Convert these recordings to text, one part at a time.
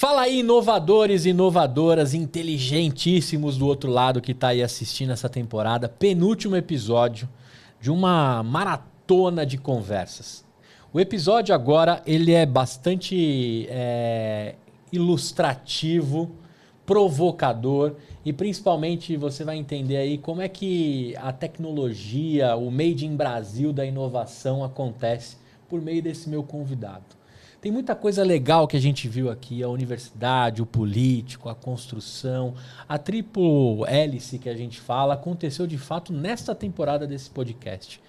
Fala aí, inovadores e inovadoras inteligentíssimos do outro lado que tá aí assistindo essa temporada. Penúltimo episódio de uma maratona de conversas. O episódio agora ele é bastante ilustrativo, provocador e principalmente você vai entender aí como é que a tecnologia, o Made in Brasil da inovação acontece por meio desse meu convidado. Tem muita coisa legal que a gente viu aqui, a universidade, o político, a construção, a triplo hélice que a gente fala, aconteceu de fato nesta temporada desse podcast.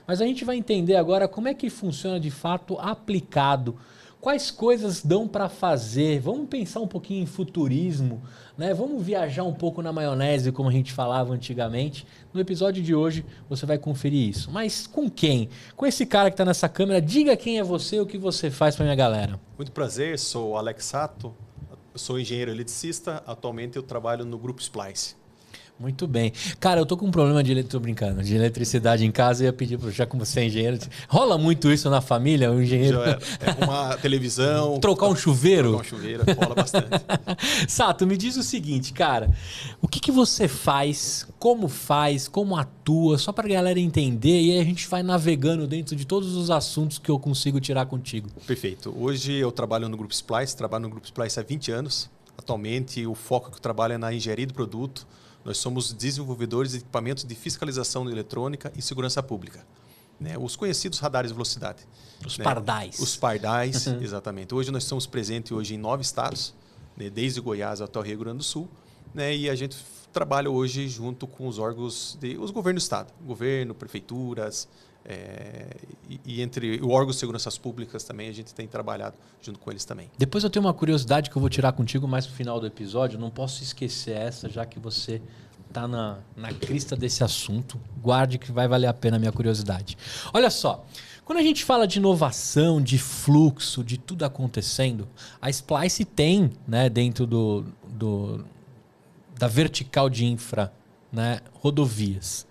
Mas a gente vai entender agora como é que funciona de fato aplicado, quais coisas dão para fazer, vamos pensar um pouquinho em futurismo, né? Vamos viajar um pouco na maionese, como a gente falava antigamente. No episódio de hoje você vai conferir isso. Mas com quem? Com esse cara que está nessa câmera. Diga quem é você e o que você faz para minha galera. Muito prazer, sou o Alex Sato, sou engenheiro eletricista, atualmente eu trabalho no Grupo Splice. Muito bem. Cara, eu tô com um problema de eletricidade em casa e ia pedir, já como você é engenheiro, rola muito isso na família, o engenheiro... Uma televisão... Trocar um chuveiro? Trocar um chuveiro, rola bastante. Sato, me diz o seguinte, cara, o que você faz, como atua, só pra galera entender e aí a gente vai navegando dentro de todos os assuntos que eu consigo tirar contigo. Perfeito. Hoje eu trabalho no Grupo Splice, trabalho no Grupo Splice há 20 anos. Atualmente o foco que eu trabalho é na engenharia do produto. Nós somos desenvolvedores de equipamentos de fiscalização de eletrônica e segurança pública. Né? Os conhecidos radares de velocidade. Os né? pardais. Os pardais, exatamente. Hoje nós estamos presentes hoje em 9 estados, né? Desde Goiás até o Rio Grande do Sul. Né? E a gente trabalha hoje junto com os órgãos, os governos do estado. Governo, prefeituras, e entre os órgãos de segurança públicas também, a gente tem trabalhado junto com eles também. Depois eu tenho uma curiosidade que eu vou tirar contigo mais pro final do episódio. Não posso esquecer essa, já que você tá na crista desse assunto. Guarde que vai valer a pena a minha curiosidade. Olha só, quando a gente fala de inovação, de fluxo, de tudo acontecendo, a Splice tem, né, dentro da vertical de infra, né, rodovias.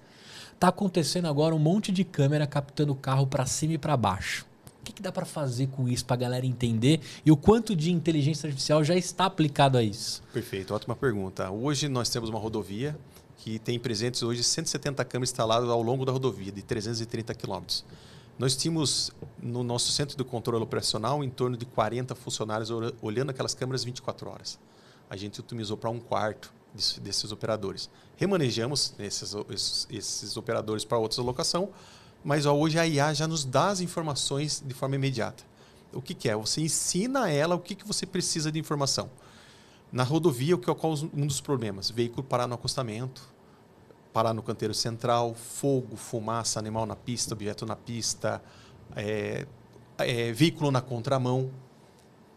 Está acontecendo agora um monte de câmera captando o carro para cima e para baixo. O que dá para fazer com isso para a galera entender e o quanto de inteligência artificial já está aplicado a isso? Perfeito, ótima pergunta. Hoje nós temos uma rodovia que tem presentes hoje 170 câmeras instaladas ao longo da rodovia, de 330 quilômetros. Nós tínhamos no nosso centro de controle operacional em torno de 40 funcionários olhando aquelas câmeras 24 horas. A gente otimizou para 1/4 desses operadores. Remanejamos esses operadores para outra locação, mas hoje a IA já nos dá as informações de forma imediata. O que é? Você ensina a ela o que você precisa de informação. Na rodovia, o que ocorre um dos problemas? Veículo parar no acostamento, parar no canteiro central, fogo, fumaça, animal na pista, objeto na pista, veículo na contramão,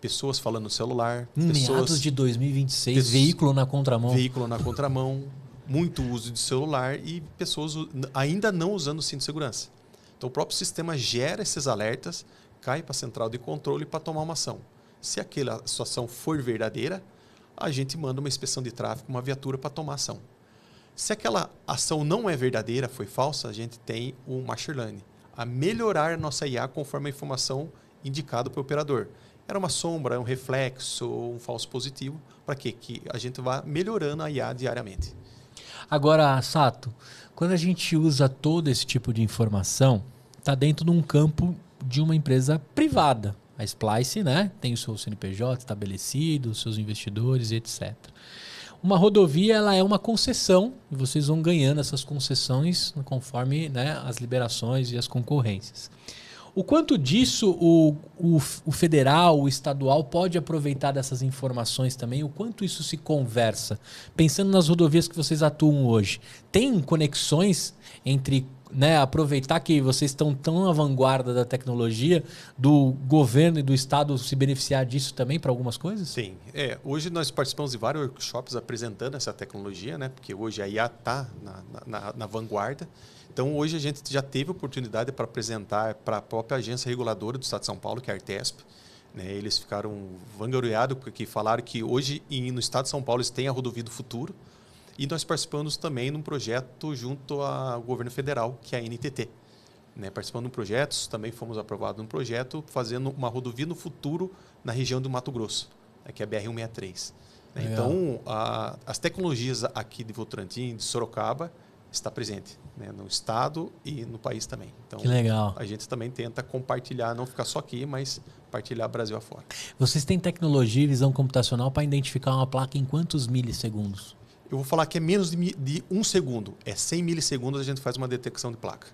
pessoas falando no celular. Meados de 2026, veículo na contramão. Veículo na contramão, muito uso de celular e pessoas ainda não usando o cinto de segurança. Então o próprio sistema gera esses alertas, cai para a central de controle para tomar uma ação. Se aquela situação for verdadeira, a gente manda uma inspeção de tráfego, uma viatura para tomar ação. Se aquela ação não é verdadeira, foi falsa, a gente tem o machine learning, a melhorar a nossa IA conforme a informação indicada pelo operador. Era uma sombra, um reflexo, um falso positivo, para quê? Que a gente vá melhorando a IA diariamente. Agora, Sato, quando a gente usa todo esse tipo de informação, está dentro de um campo de uma empresa privada. A Splice, né, tem o seu CNPJ estabelecido, os seus investidores e etc. Uma rodovia ela é uma concessão e vocês vão ganhando essas concessões conforme, né, as liberações e as concorrências. O quanto disso o federal, o estadual pode aproveitar dessas informações também? O quanto isso se conversa? Pensando nas rodovias que vocês atuam hoje, tem conexões entre, né, aproveitar que vocês estão tão à vanguarda da tecnologia, do governo e do estado se beneficiar disso também para algumas coisas? Sim. Hoje nós participamos de vários workshops apresentando essa tecnologia, né, porque hoje a IA está na vanguarda. Então, hoje a gente já teve oportunidade para apresentar para a própria agência reguladora do Estado de São Paulo, que é a Artesp. Né? Eles ficaram vangloriados porque falaram que hoje no Estado de São Paulo eles têm a rodovia do futuro. E nós participamos também de um projeto junto ao governo federal, que é a NTT. Né? Participando de um projeto, também fomos aprovados num projeto fazendo uma rodovia no futuro na região do Mato Grosso. que é a BR-163. Né? Então, as tecnologias aqui de Votorantim, de Sorocaba, está presente, né? No estado e no país também. Então, que legal. A gente também tenta compartilhar, não ficar só aqui, mas partilhar Brasil afora. Vocês têm tecnologia e visão computacional para identificar uma placa em quantos milissegundos? Eu vou falar que é menos de 1 segundo. É 100 milissegundos a gente faz uma detecção de placa.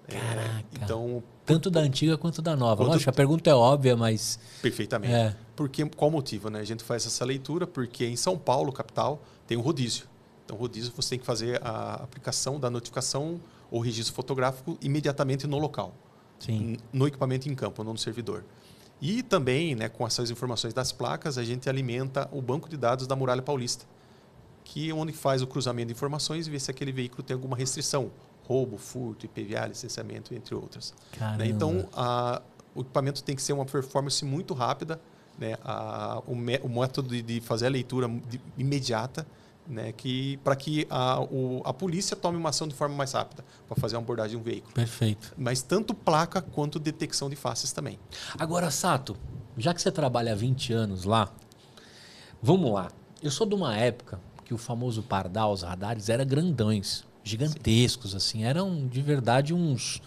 Caraca. Então, tanto da antiga quanto da nova. Lógico, a pergunta é óbvia, mas... Perfeitamente. Porque, qual o motivo? Né? A gente faz essa leitura porque em São Paulo, capital, tem um rodízio. Então, rodízio, você tem que fazer a aplicação da notificação ou registro fotográfico imediatamente no local. Sim. No equipamento em campo, não no servidor. E também, né, com essas informações das placas, a gente alimenta o banco de dados da Muralha Paulista, que é onde faz o cruzamento de informações e vê se aquele veículo tem alguma restrição. Roubo, furto, IPVA, licenciamento, entre outras. Né? Então, o equipamento tem que ser uma performance muito rápida, né? O método de fazer a leitura imediata, né? Para que a polícia tome uma ação de forma mais rápida para fazer uma abordagem de um veículo. Perfeito. Mas tanto placa quanto detecção de faces também. Agora, Sato, já que você trabalha há 20 anos lá, vamos lá. Eu sou de uma época que o famoso pardal, os radares, eram grandões, gigantescos, assim. Eram, de verdade, uns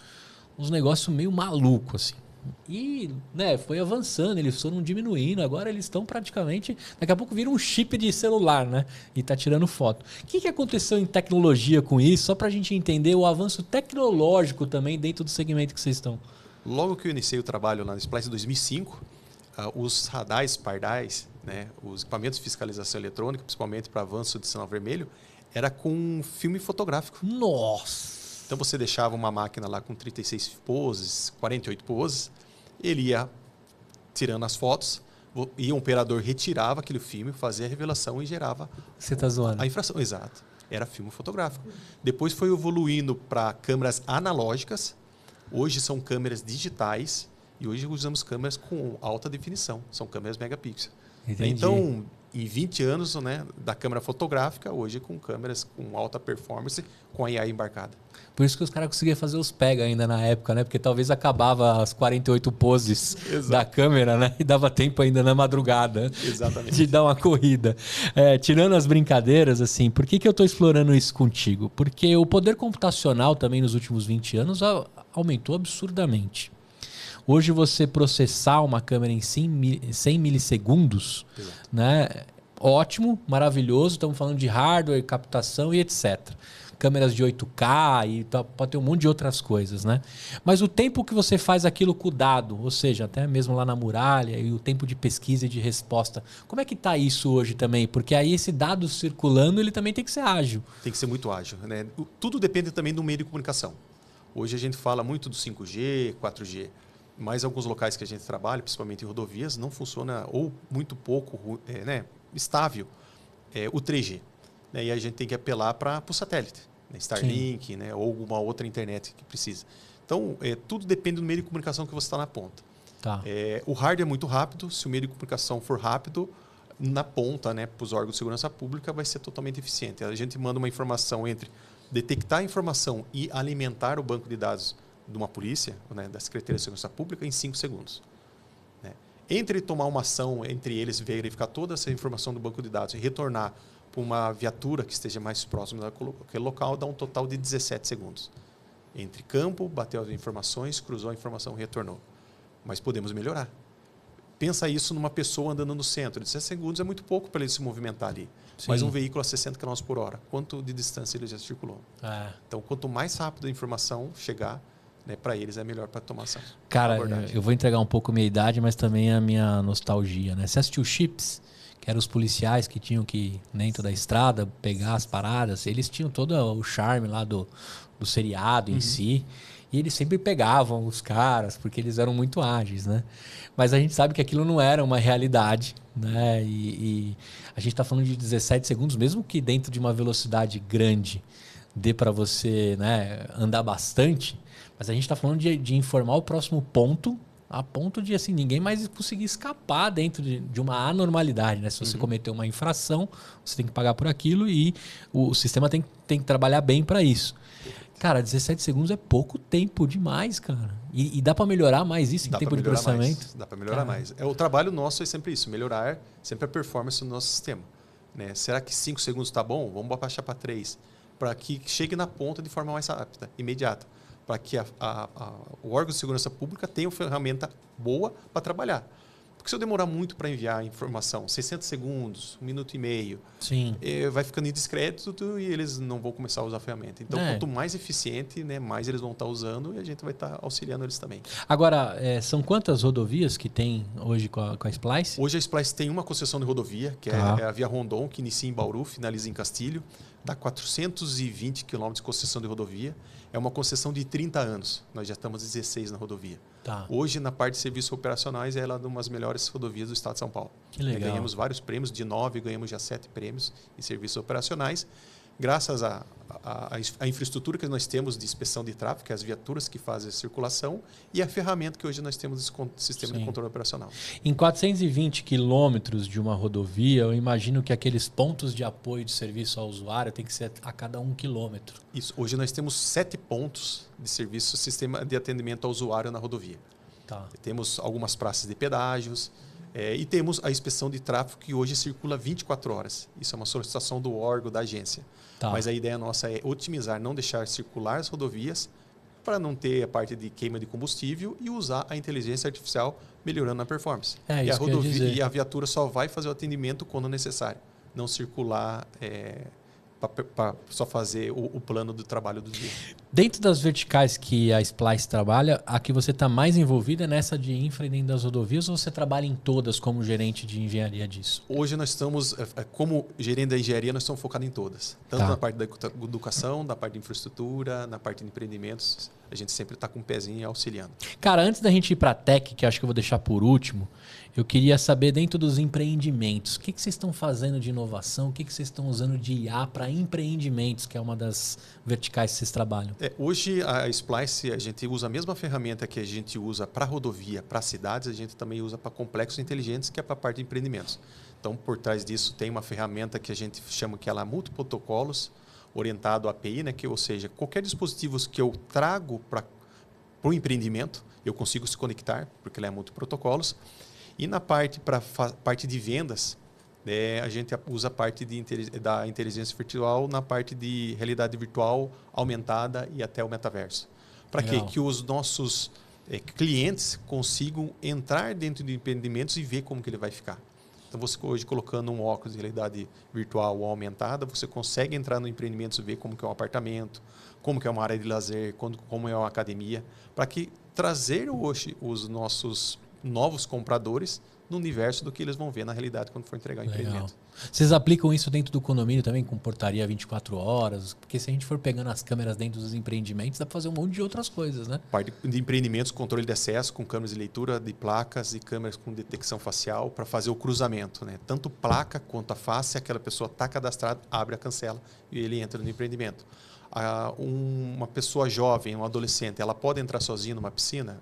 negócios meio malucos, assim. E, né, foi avançando, eles foram diminuindo, agora eles estão praticamente... Daqui a pouco vira um chip de celular, né? E tá tirando foto. O que aconteceu em tecnologia com isso? Só pra gente entender o avanço tecnológico também dentro do segmento que vocês estão. Logo que eu iniciei o trabalho lá na Splice em 2005, os radares, pardais, né, os equipamentos de fiscalização eletrônica, principalmente para avanço de sinal vermelho, era com filme fotográfico. Nossa! Então você deixava uma máquina lá com 36 poses, 48 poses, ele ia tirando as fotos, e o operador retirava aquele filme, fazia a revelação e gerava a infração. Exato. Era filme fotográfico. Depois foi evoluindo para câmeras analógicas, hoje são câmeras digitais, e hoje usamos câmeras com alta definição, são câmeras megapixel. Entendi. Então, em 20 anos, né, da câmera fotográfica, hoje com câmeras com alta performance, com a AI embarcada. Por isso que os caras conseguiam fazer os pega ainda na época, né? Porque talvez acabava as 48 poses da câmera, né? E dava tempo ainda na madrugada. Exatamente. De dar uma corrida. Tirando as brincadeiras, assim, por que eu estou explorando isso contigo? Porque o poder computacional também nos últimos 20 anos aumentou absurdamente. Hoje você processar uma câmera em 100 milissegundos, né? Ótimo, maravilhoso. Estamos falando de hardware, captação e etc. Câmeras de 8K e pode ter um monte de outras coisas, né? Mas o tempo que você faz aquilo com o dado, ou seja, até mesmo lá na muralha, e o tempo de pesquisa e de resposta, como é que está isso hoje também? Porque aí esse dado circulando, ele também tem que ser ágil. Tem que ser muito ágil, né? Tudo depende também do meio de comunicação. Hoje a gente fala muito do 5G, 4G, mas alguns locais que a gente trabalha, principalmente em rodovias, não funciona ou muito pouco estável o 3G. Né? E a gente tem que apelar para o satélite, né? Starlink, né? Ou alguma outra internet que precisa. Então, tudo depende do meio de comunicação que você está na ponta. Tá. O hardware é muito rápido, se o meio de comunicação for rápido, na ponta, né, para os órgãos de segurança pública, vai ser totalmente eficiente. A gente manda uma informação entre detectar a informação e alimentar o banco de dados de uma polícia, né, da Secretaria de Segurança Pública, em 5 segundos. Né? Entre tomar uma ação, entre eles verificar toda essa informação do banco de dados e retornar para uma viatura que esteja mais próxima daquele local, dá um total de 17 segundos. Entre campo, bateu as informações, cruzou a informação, retornou. Mas podemos melhorar. Pensa isso numa pessoa andando no centro. 17 segundos é muito pouco para ele se movimentar ali. Sim. Mas um veículo a 60 km por hora, quanto de distância ele já circulou? Então, quanto mais rápido a informação chegar, né, para eles é melhor para tomar ação. Cara, eu vou entregar um pouco a minha idade, mas também a minha nostalgia. Né? Você assistiu Chips? Que eram os policiais que tinham que, dentro da estrada, pegar as paradas. Eles tinham todo o charme lá do seriado em si. E eles sempre pegavam os caras, porque eles eram muito ágeis, né? Mas a gente sabe que aquilo não era uma realidade, né? E a gente está falando de 17 segundos, mesmo que dentro de uma velocidade grande dê para você, né, andar bastante. Mas a gente está falando de informar o próximo ponto, a ponto de assim, ninguém mais conseguir escapar dentro de uma anormalidade. Né? Se você cometer uma infração, você tem que pagar por aquilo e o sistema tem que trabalhar bem para isso. Cara, 17 segundos é pouco tempo demais, cara. E dá para melhorar mais isso em tempo de processamento? Dá para melhorar mais. O trabalho nosso é sempre isso, melhorar sempre a performance do nosso sistema. Né? Será que 5 segundos está bom? Vamos baixar para 3. Para que chegue na ponta de forma mais rápida, imediata. Para que o órgão de segurança pública tenha uma ferramenta boa para trabalhar. Porque se eu demorar muito para enviar a informação, 60 segundos, 1 minuto e meio, sim, vai ficando indiscreto e eles não vão começar a usar a ferramenta. Então, quanto mais eficiente, né, mais eles vão estar usando e a gente vai estar auxiliando eles também. Agora, são quantas rodovias que tem hoje com a Splice? Hoje a Splice tem uma concessão de rodovia, que é a Via Rondon, que inicia em Bauru, finaliza em Castilho. Dá 420 quilômetros de concessão de rodovia. É uma concessão de 30 anos. Nós já estamos 16 na rodovia. Tá. Hoje, na parte de serviços operacionais, ela é uma das melhores rodovias do estado de São Paulo. Que legal. Ganhamos vários prêmios, de 9 ganhamos já 7 prêmios em serviços operacionais, graças à infraestrutura que nós temos de inspeção de tráfego, que é as viaturas que fazem a circulação, e a ferramenta que hoje nós temos desse sistema de controle operacional. Em 420 quilômetros de uma rodovia, eu imagino que aqueles pontos de apoio de serviço ao usuário tem que ser a cada 1 quilômetro. Isso. Hoje nós temos 7 pontos de serviço, sistema de atendimento ao usuário na rodovia. Tá. Temos algumas praças de pedágios e temos a inspeção de tráfego que hoje circula 24 horas. Isso é uma solicitação do órgão, da agência. Tá. Mas a ideia nossa é otimizar, não deixar circular as rodovias para não ter a parte de queima de combustível e usar a inteligência artificial melhorando a performance. E a viatura só vai fazer o atendimento quando necessário. Não circular para só fazer o plano do trabalho do dia. Dentro das verticais que a Splice trabalha, a que você está mais envolvida é nessa de infra e dentro das rodovias, ou você trabalha em todas como gerente de engenharia disso? Hoje nós estamos, como gerente da engenharia, nós estamos focados em todas. Tanto na parte da educação, na parte de infraestrutura, na parte de empreendimentos. A gente sempre está com um pezinho auxiliando. Cara, antes da gente ir para a tech, que eu acho que eu vou deixar por último, eu queria saber dentro dos empreendimentos, o que vocês estão fazendo de inovação, o que vocês estão usando de IA para empreendimentos, que é uma das verticais que vocês trabalham? Hoje a Splice, a gente usa a mesma ferramenta que a gente usa para rodovia, para cidades, a gente também usa para complexos inteligentes, que é para a parte de empreendimentos. Então, por trás disso, tem uma ferramenta que a gente chama que ela é multiprotocolos, orientado à API, né? Ou seja, qualquer dispositivo que eu trago para o empreendimento, eu consigo se conectar, porque ela é multiprotocolos. E na parte de vendas, a gente usa a parte da inteligência virtual na parte de realidade virtual aumentada e até o metaverso. Para quê? Que os nossos clientes consigam entrar dentro de empreendimentos e ver como que ele vai ficar. Então, você hoje colocando um óculos de realidade virtual ou aumentada, você consegue entrar no empreendimento e ver como que é um apartamento, como que é uma área de lazer, como é uma academia, para que trazer hoje os nossos novos compradores no universo do que eles vão ver na realidade quando for entregar o empreendimento. Vocês aplicam isso dentro do condomínio também, com portaria 24 horas? Porque se a gente for pegando as câmeras dentro dos empreendimentos, dá para fazer um monte de outras coisas, né? Parte de empreendimentos, controle de acesso, com câmeras de leitura de placas e câmeras com detecção facial para fazer o cruzamento, né? Tanto placa quanto a face, aquela pessoa está cadastrada, abre a cancela e ele entra no empreendimento. Uma pessoa jovem, um adolescente, ela pode entrar sozinha numa piscina?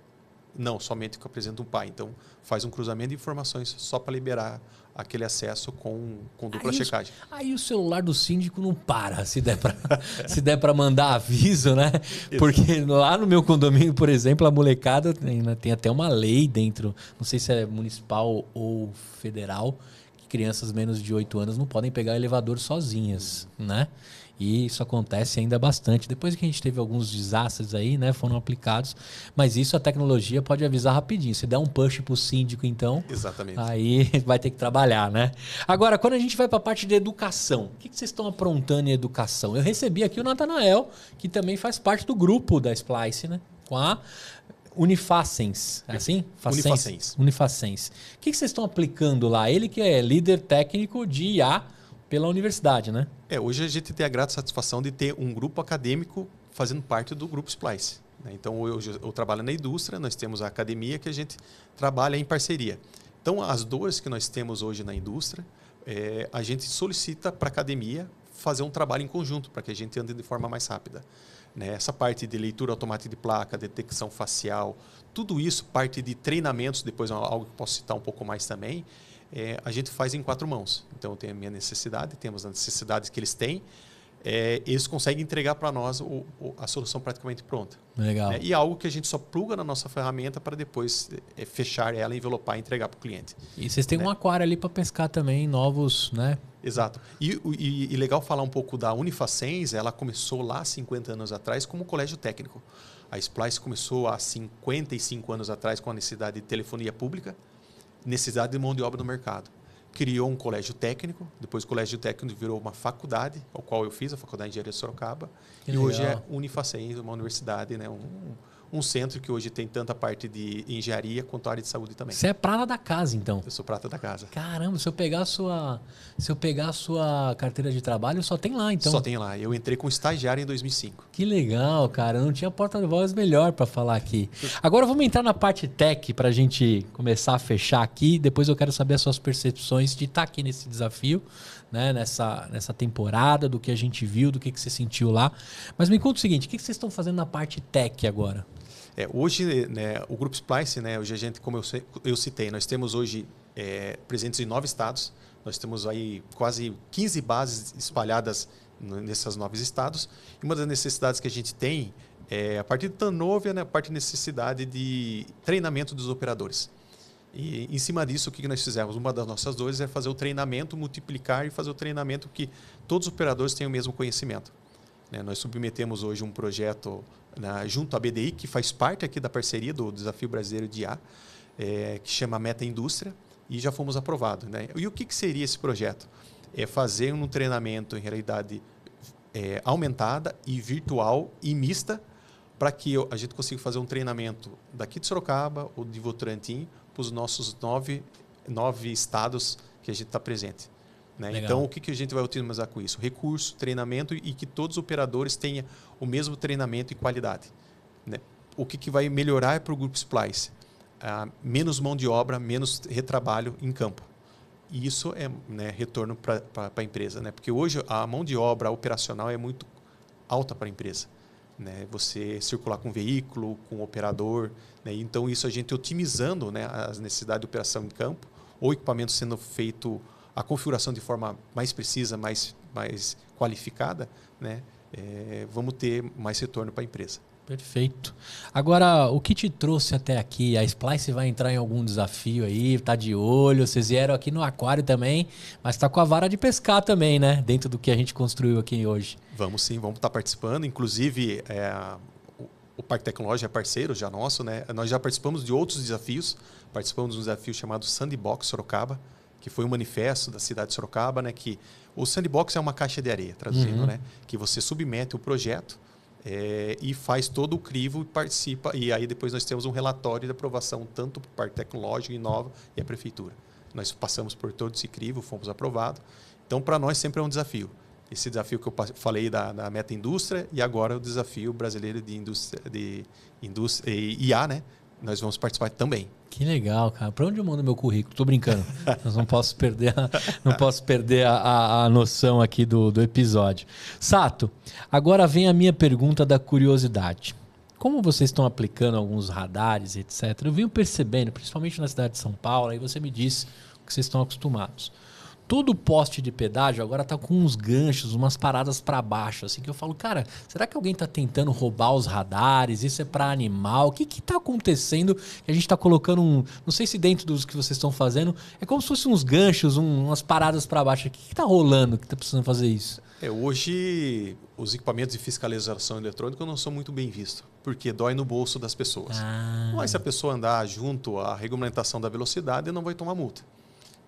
Não, somente que apresenta um pai. Então, faz um cruzamento de informações só para liberar aquele acesso com dupla checagem. Aí o celular do síndico não para, se der para mandar aviso, né? Porque lá no meu condomínio, por exemplo, a molecada tem até uma lei dentro, não sei se é municipal ou federal, que crianças menos de 8 anos não podem pegar elevador sozinhas, né? E isso acontece ainda bastante. Depois que a gente teve alguns desastres aí, né, foram aplicados. Mas isso a tecnologia pode avisar rapidinho. Se der um push para o síndico, então... Exatamente. Aí vai ter que trabalhar, né? Agora, quando a gente vai para a parte de educação, o que vocês estão aprontando em educação? Eu recebi aqui o Natanael, que também faz parte do grupo da Splice, né? Com a Unifacens, é assim? Unifacens. O que vocês estão aplicando lá? Ele que é líder técnico de IA pela universidade, né? Hoje a gente tem a grata satisfação de ter um grupo acadêmico fazendo parte do grupo Splice. Então, eu trabalho na indústria, nós temos a academia que a gente trabalha em parceria. Então, as dores que nós temos hoje na indústria, a gente solicita para a academia fazer um trabalho em conjunto, para que a gente ande de forma mais rápida. Essa parte de leitura automática de placa, detecção facial, tudo isso, parte de treinamentos, depois algo que posso citar um pouco mais também, a gente faz em 4 mãos. Então, eu tenho a minha necessidade, temos as necessidades que eles têm, eles conseguem entregar para nós a solução praticamente pronta. Legal. Né? E algo que a gente só pluga na nossa ferramenta para depois fechar ela, envelopar e entregar para o cliente. E vocês têm um aquário ali para pescar também, novos, né? Exato. E legal falar um pouco da Unifacens, ela começou lá 50 anos atrás como colégio técnico. A Splice começou há 55 anos atrás com a necessidade de telefonia pública, necessidade de mão de obra no mercado. Criou um colégio técnico, depois o colégio técnico virou uma faculdade, ao qual eu fiz, a Faculdade de Engenharia de Sorocaba. Que e legal. hoje é Unifacens, uma universidade, né? Um centro que hoje tem tanta parte de engenharia quanto a área de saúde também. Você é prata da casa, então. Eu sou prata da casa. Caramba, se eu pegar a sua carteira de trabalho, só tem lá, então. Só tem lá. Eu entrei como estagiário em 2005. Que legal, cara. Eu não tinha porta-voz melhor para falar aqui. Agora vamos entrar na parte tech para a gente começar a fechar aqui. Depois eu quero saber as suas percepções de estar aqui nesse desafio, né? Nessa temporada, do que a gente viu, do que você sentiu lá. Mas me conta o seguinte, o que vocês estão fazendo na parte tech agora? Hoje, né, o Grupo Splice, né, hoje a gente, como eu citei, nós temos hoje presentes em 9 estados. Nós temos aí quase 15 bases espalhadas nesses 9 estados. E uma das necessidades que a gente tem a partir do turnover, né, a parte de necessidade de treinamento dos operadores. E em cima disso, o que nós fizemos? Uma das nossas dores é fazer o treinamento, multiplicar e fazer o treinamento que todos os operadores tenham o mesmo conhecimento. Nós submetemos hoje um projeto junto à BDI, que faz parte aqui da parceria do Desafio Brasileiro de IA, que chama Meta Indústria, e já fomos aprovados. Né? E o que seria esse projeto? É fazer um treinamento em realidade aumentada e virtual e mista, para que a gente consiga fazer um treinamento daqui de Sorocaba ou de Votorantim para os nossos 9 estados que a gente está presente. Né? Então, o que a gente vai otimizar com isso? Recurso, treinamento e que todos os operadores tenham o mesmo treinamento e qualidade. Né? O que vai melhorar para o Grupo Splice? Menos mão de obra, menos retrabalho em campo. E isso é, né, retorno para a empresa. Né? Porque hoje a mão de obra operacional é muito alta para a empresa. Né? Você circular com veículo, com operador. Né? Então, isso a gente otimizando, né, as necessidades de operação em campo, ou equipamento sendo feito a configuração de forma mais precisa, mais qualificada, né? Vamos ter mais retorno para a empresa. Perfeito. Agora, o que te trouxe até aqui? A Splice vai entrar em algum desafio aí? Tá de olho? Vocês vieram aqui no aquário também, mas tá com a vara de pescar também, né? Dentro do que a gente construiu aqui hoje. Vamos sim, vamos estar participando. Inclusive, o Parque Tecnológico é parceiro já nosso, né? Nós já participamos de outros desafios. Participamos de um desafio chamado Sandbox Sorocaba, que foi um manifesto da cidade de Sorocaba, né, que o sandbox é uma caixa de areia, traduzindo, né, que você submete o projeto e faz todo o crivo e participa, e aí depois nós temos um relatório de aprovação tanto para o Parque Tecnológico, Inova e a Prefeitura. Nós passamos por todo esse crivo, fomos aprovados. Então, para nós sempre é um desafio. Esse desafio que eu falei da Meta Indústria e agora o desafio brasileiro de indústria IA, né, nós vamos participar também. Que legal, cara. Para onde eu mando meu currículo? Tô brincando. Mas não posso perder a noção aqui do episódio. Sato, agora vem a minha pergunta da curiosidade. Como vocês estão aplicando alguns radares, etc., eu venho percebendo, principalmente na cidade de São Paulo, aí você me disse o que vocês estão acostumados. Todo poste de pedágio agora tá com uns ganchos, umas paradas para baixo, assim, que eu falo, cara, será que alguém tá tentando roubar os radares? Isso é para animal? O que tá acontecendo que a gente tá colocando não sei se dentro dos que vocês estão fazendo, é como se fossem uns ganchos, umas paradas para baixo. O que tá rolando que tá precisando fazer isso? Hoje, os equipamentos de fiscalização eletrônica não são muito bem vistos, porque dói no bolso das pessoas. Mas se a pessoa andar junto à regulamentação da velocidade, não vai tomar multa.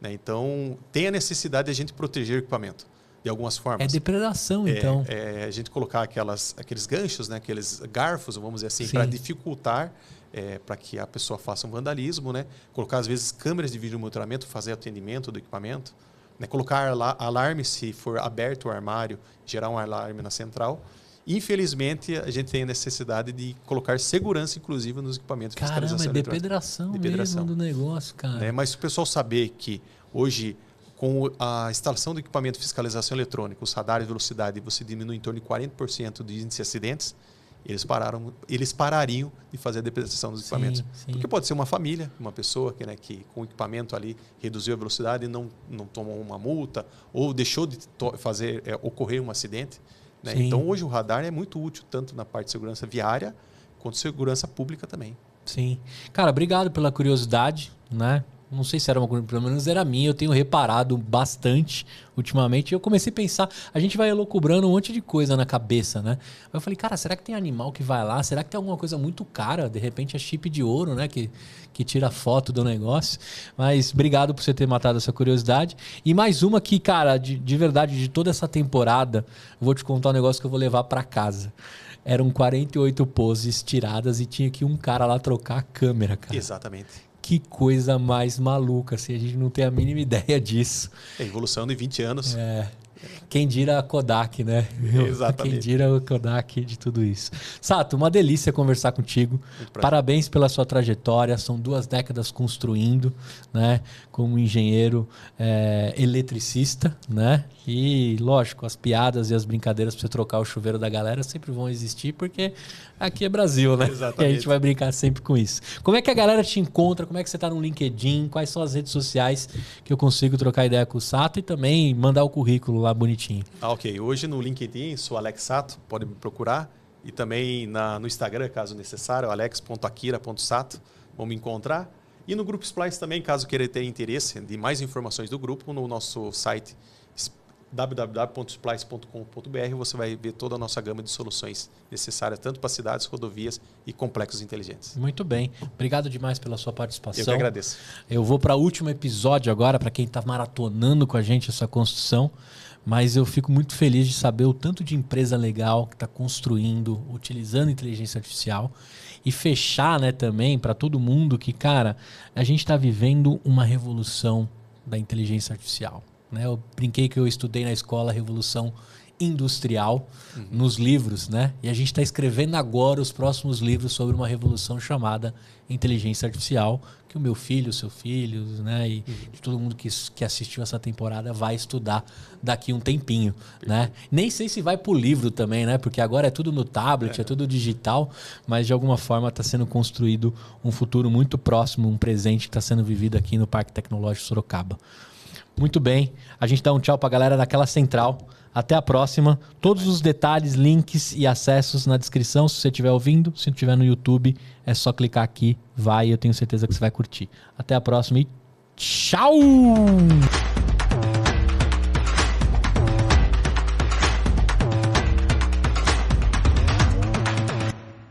Então, tem a necessidade de a gente proteger o equipamento, de algumas formas. É depredação, então. A gente colocar aqueles ganchos, né, aqueles garfos, vamos dizer assim, para dificultar, para que a pessoa faça um vandalismo. Né? Colocar, às vezes, câmeras de vídeo monitoramento, fazer atendimento do equipamento. Né? Colocar alarme, se for aberto o armário, gerar um alarme na central. Infelizmente, a gente tem a necessidade de colocar segurança, inclusive, nos equipamentos de fiscalização eletrônica. Depedração mesmo do negócio, cara. Mas se o pessoal saber que hoje, com a instalação do equipamento de fiscalização eletrônica, os radares de velocidade, você diminui em torno de 40% de índice de acidentes, eles parariam de fazer a depredação dos equipamentos. Sim. Porque pode ser uma família, uma pessoa que com o equipamento ali reduziu a velocidade e não tomou uma multa ou deixou de ocorrer um acidente. né? Então, hoje o radar é muito útil, tanto na parte de segurança viária, quanto segurança pública também. Sim. Cara, obrigado pela curiosidade, né? Não sei se era uma coisa, pelo menos era minha. Eu tenho reparado bastante ultimamente. Eu comecei a pensar, a gente vai elucubrando um monte de coisa na cabeça, né? Aí eu falei, cara, será que tem animal que vai lá? Será que tem alguma coisa muito cara? De repente é chip de ouro, né? Que tira foto do negócio. Mas obrigado por você ter matado essa curiosidade. E mais uma que, cara, de verdade, de toda essa temporada, eu vou te contar um negócio que eu vou levar para casa. Eram 48 poses tiradas e tinha que um cara lá trocar a câmera, cara. Exatamente. Que coisa mais maluca, assim, a gente não tem a mínima ideia disso. É evolução de 20 anos. Quem dira a Kodak, né? Exatamente. Quem dira a Kodak de tudo isso. Sato, uma delícia conversar contigo. Parabéns pela sua trajetória. São 2 décadas construindo, né? Como engenheiro eletricista, né? E, lógico, as piadas e as brincadeiras para você trocar o chuveiro da galera sempre vão existir, porque aqui é Brasil, né? Exatamente. E a gente vai brincar sempre com isso. Como é que a galera te encontra? Como é que você está no LinkedIn? Quais são as redes sociais que eu consigo trocar ideia com o Sato e também mandar o currículo lá bonitinho? Ok. Hoje no LinkedIn sou Alex Sato, pode me procurar. E também no Instagram, caso necessário, alex.akira.sato, vão me encontrar. E no Grupo Splice também, caso queira ter interesse de mais informações do grupo, no nosso site www.splice.com.br você vai ver toda a nossa gama de soluções necessárias, tanto para cidades, rodovias e complexos inteligentes. Muito bem. Obrigado demais pela sua participação. Eu que agradeço. Eu vou para o último episódio agora, para quem está maratonando com a gente essa construção, mas eu fico muito feliz de saber o tanto de empresa legal que está construindo, utilizando inteligência artificial e fechar, né, também para todo mundo que, cara, a gente está vivendo uma revolução da inteligência artificial. Eu brinquei que eu estudei na escola a Revolução Industrial nos livros, né? E a gente está escrevendo agora os próximos livros sobre uma revolução chamada Inteligência Artificial, que o meu filho, o seu filho, né? E todo mundo que assistiu essa temporada vai estudar daqui um tempinho, né? Nem sei se vai para o livro também, né? Porque agora é tudo no tablet, é tudo digital, mas de alguma forma está sendo construído um futuro muito próximo, um presente que está sendo vivido aqui no Parque Tecnológico Sorocaba. Muito bem, a gente dá um tchau para a galera daquela central. Até a próxima. Todos os detalhes, links e acessos na descrição. Se você estiver ouvindo, se não estiver no YouTube, é só clicar aqui. Vai, eu tenho certeza que você vai curtir. Até a próxima e tchau!